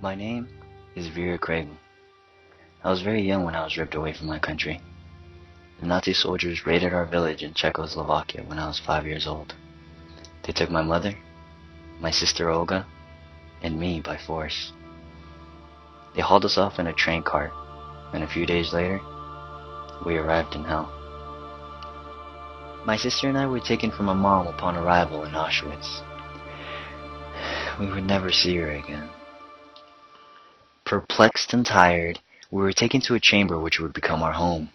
My name is Kriegel. I was very young when I was ripped away from my country. The Nazi soldiers raided our village in Czechoslovakia when I was 5 years old. They took my mother, my sister Olga, and me by force. They hauled us off in a train cart, and a few days later, we arrived in hell. My sister and I were taken from my mom upon arrival in Auschwitz. We would never see her again. Perplexed and tired, we were taken to a chamber which would become our home.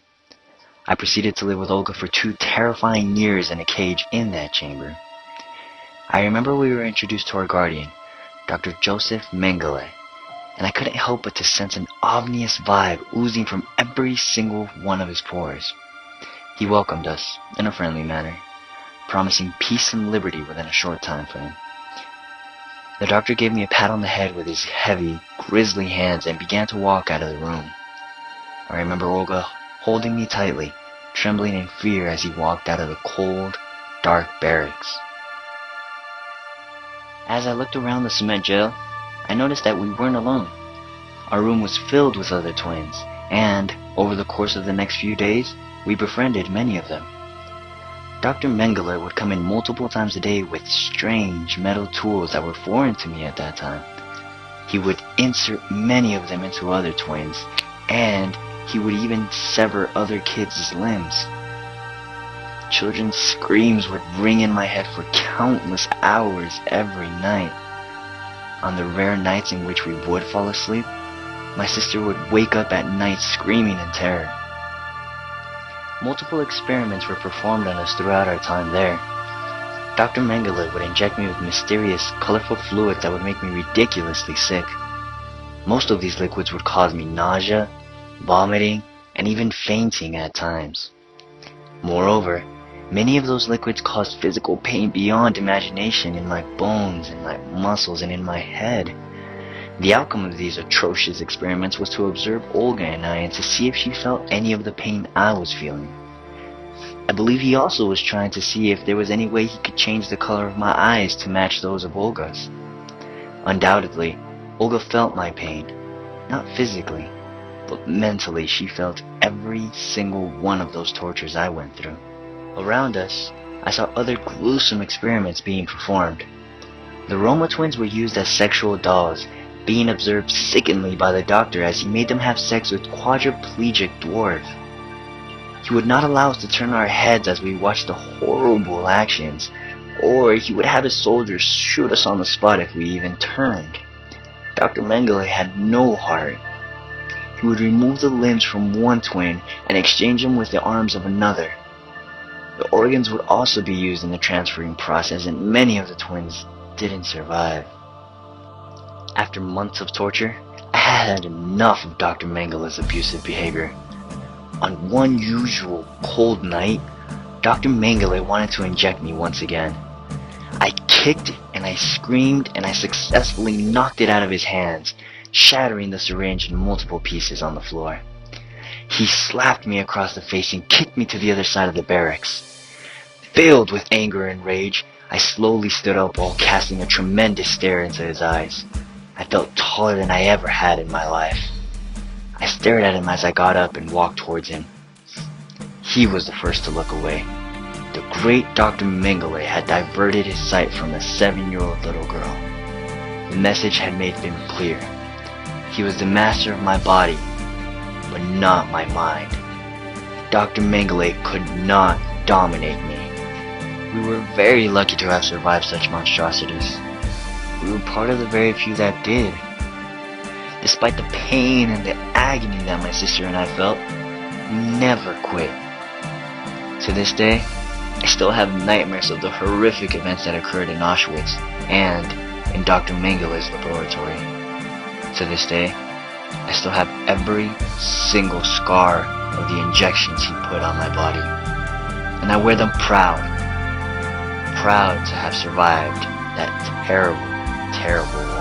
I proceeded to live with Olga for 2 terrifying years in a cage in that chamber. I remember we were introduced to our guardian, Dr. Joseph Mengele, and I couldn't help but to sense an ominous vibe oozing from every single one of his pores. He welcomed us in a friendly manner, promising peace and liberty within a short time frame. The doctor gave me a pat on the head with his heavy, grisly hands and began to walk out of the room. I remember Olga holding me tightly, trembling in fear as he walked out of the cold, dark barracks. As I looked around the cement jail, I noticed that we weren't alone. Our room was filled with other twins, and over the course of the next few days, we befriended many of them. Dr. Mengele would come in multiple times a day with strange metal tools that were foreign to me at that time. He would insert many of them into other twins, and he would even sever other kids' limbs. Children's screams would ring in my head for countless hours every night. On the rare nights in which we would fall asleep, my sister would wake up at night screaming in terror. Multiple experiments were performed on us throughout our time there. Dr. Mengele would inject me with mysterious, colorful fluids that would make me ridiculously sick. Most of these liquids would cause me nausea, vomiting, and even fainting at times. Moreover, many of those liquids caused physical pain beyond imagination in my bones, in my muscles, and in my head. The outcome of these atrocious experiments was to observe Olga and I and to see if she felt any of the pain I was feeling. I believe he also was trying to see if there was any way he could change the color of my eyes to match those of Olga's. Undoubtedly, Olga felt my pain, not physically, but mentally she felt every single one of those tortures I went through. Around us, I saw other gruesome experiments being performed. The Roma twins were used as sexual dolls, being observed sickeningly by the doctor as he made them have sex with quadriplegic dwarf. He would not allow us to turn our heads as we watched the horrible actions, or he would have his soldiers shoot us on the spot if we even turned. Dr. Mengele had no heart. He would remove the limbs from one twin and exchange them with the arms of another. The organs would also be used in the transferring process, and many of the twins didn't survive. After months of torture, I had enough of Dr. Mengele's abusive behavior. On one usual cold night, Dr. Mengele wanted to inject me once again. I kicked and I screamed and I successfully knocked it out of his hands, shattering the syringe in multiple pieces on the floor. He slapped me across the face and kicked me to the other side of the barracks. Filled with anger and rage, I slowly stood up while casting a tremendous stare into his eyes. I felt taller than I ever had in my life. I stared at him as I got up and walked towards him. He was the first to look away. The great Dr. Mengele had diverted his sight from a 7-year-old little girl. The message had made him clear. He was the master of my body, but not my mind. Dr. Mengele could not dominate me. We were very lucky to have survived such monstrosities. We were part of the very few that did. Despite the pain and the agony that my sister and I felt, we never quit. To this day, I still have nightmares of the horrific events that occurred in Auschwitz and in Dr. Mengele's laboratory. To this day, I still have every single scar of the injections he put on my body. And I wear them proud to have survived that terrible, terrible war.